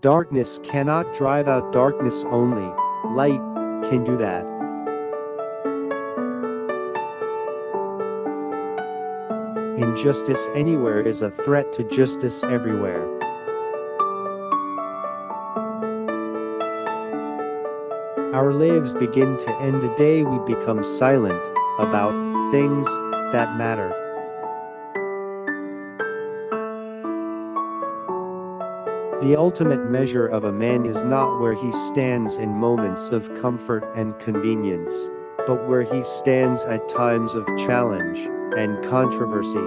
Darkness cannot drive out darkness, only light can do that. Injustice anywhere is a threat to justice everywhere. Our lives begin to end the day we become silent about things that matter. The ultimate measure of a man is not where he stands in moments of comfort and convenience, but where he stands at times of challenge and controversy.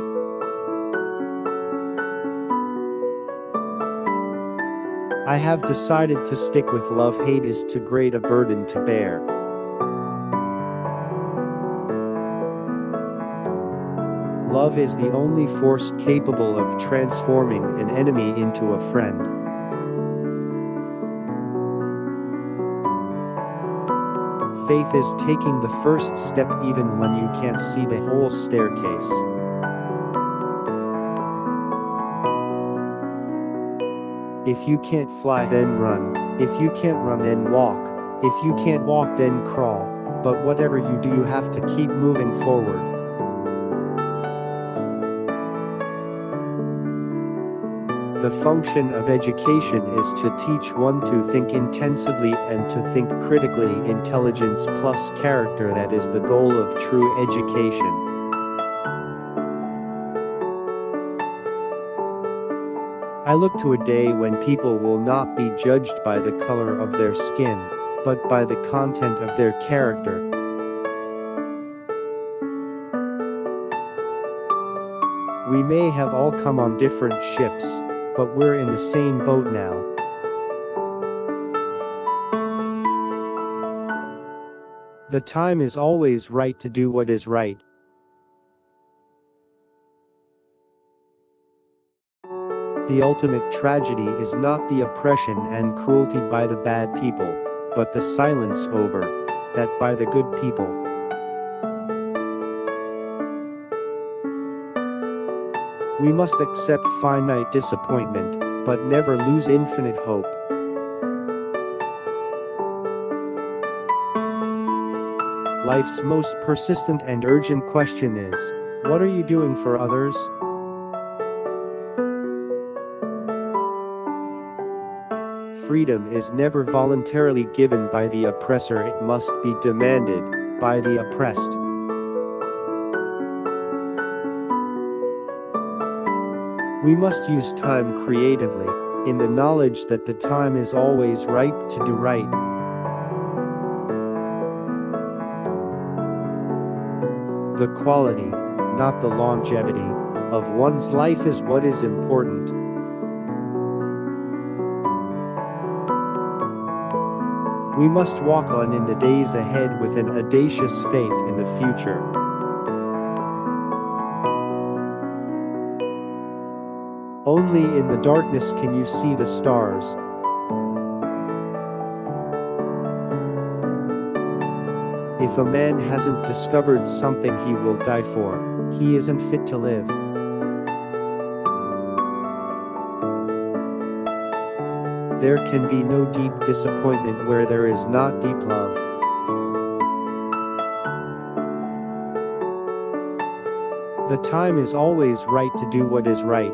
I have decided to stick with love. Hate is too great a burden to bear. Love is the only force capable of transforming an enemy into a friend. Faith is taking the first step even when you can't see the whole staircase. If you can't fly, then run. If you can't run, then walk. If you can't walk, then crawl. But whatever you do, you have to keep moving forward. The function of education is to teach one to think intensively and to think critically. Intelligence plus character, that is the goal of true education. I look to a day when people will not be judged by the color of their skin, but by the content of their character. We may have all come on different ships, but we're in the same boat now. The time is always right to do what is right. The ultimate tragedy is not the oppression and cruelty by the bad people, but the silence over that by the good people. We must accept finite disappointment, but never lose infinite hope. Life's most persistent and urgent question is, what are you doing for others? Freedom is never voluntarily given by the oppressor, it must be demanded by the oppressed. We must use time creatively, in the knowledge that the time is always right to do right. The quality, not the longevity, of one's life is what is important. We must walk on in the days ahead with an audacious faith in the future. Only in the darkness can you see the stars. If a man hasn't discovered something he will die for, he isn't fit to live. There can be no deep disappointment where there is not deep love. The time is always right to do what is right.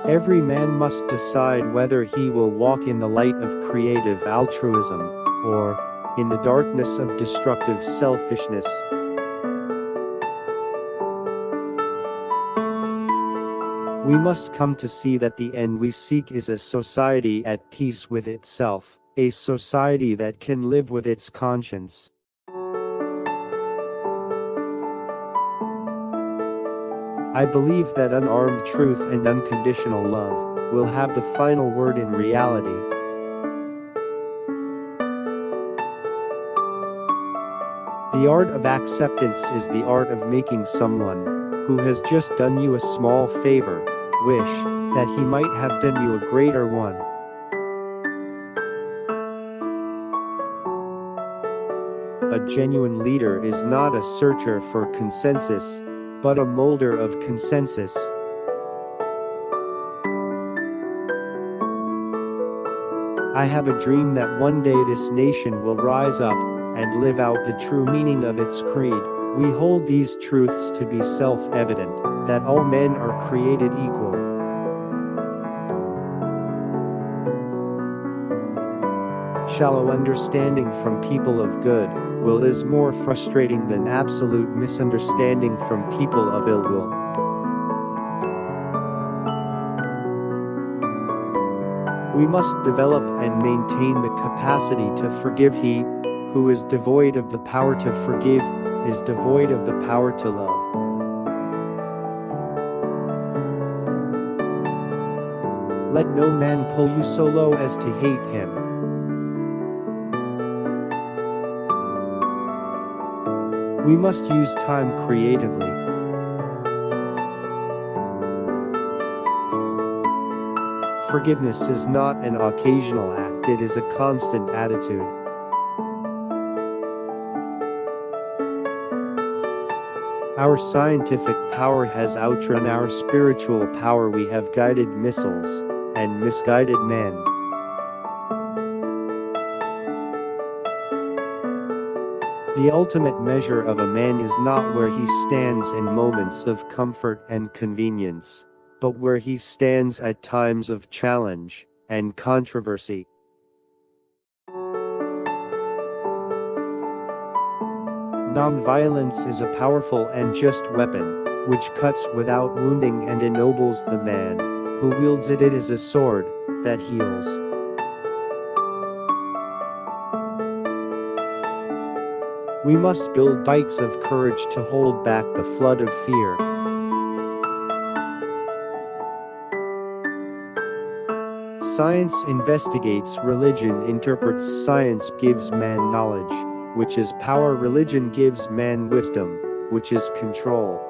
Every man must decide whether he will walk in the light of creative altruism, or in the darkness of destructive selfishness. We must come to see that the end we seek is a society at peace with itself, a society that can live with its conscience. I believe that unarmed truth and unconditional love will have the final word in reality. The art of acceptance is the art of making someone who has just done you a small favor wish that he might have done you a greater one. A genuine leader is not a searcher for consensus, but a molder of consensus. I have a dream that one day this nation will rise up and live out the true meaning of its creed. We hold these truths to be self-evident, that all men are created equal. Shallow understanding from people of good will is more frustrating than absolute misunderstanding from people of ill will. We must develop and maintain the capacity to forgive. He who is devoid of the power to forgive is devoid of the power to love. Let no man pull you so low as to hate him. We must use time creatively. Forgiveness is not an occasional act, it is a constant attitude. Our scientific power has outrun our spiritual power. We have guided missiles and misguided men. The ultimate measure of a man is not where he stands in moments of comfort and convenience, but where he stands at times of challenge and controversy. Nonviolence is a powerful and just weapon, which cuts without wounding and ennobles the man who wields it. It is a sword that heals. We must build dikes of courage to hold back the flood of fear. Science investigates, religion interprets. Science gives man knowledge, which is power. Religion gives man wisdom, which is control.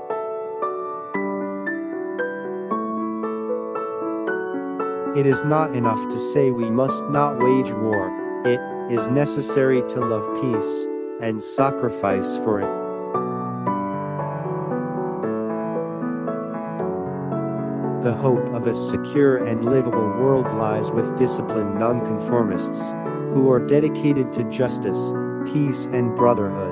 It is not enough to say we must not wage war. It is necessary to love peace and sacrifice for it. The hope of a secure and livable world lies with disciplined nonconformists who are dedicated to justice, peace, and brotherhood.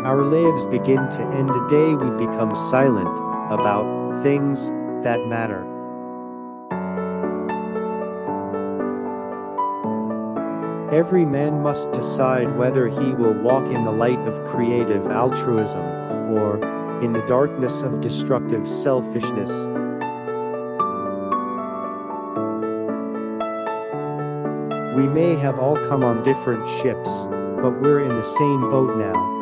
Our lives begin to end the day we become silent about things that matter. Every man must decide whether he will walk in the light of creative altruism or in the darkness of destructive selfishness. We may have all come on different ships, but we're in the same boat now.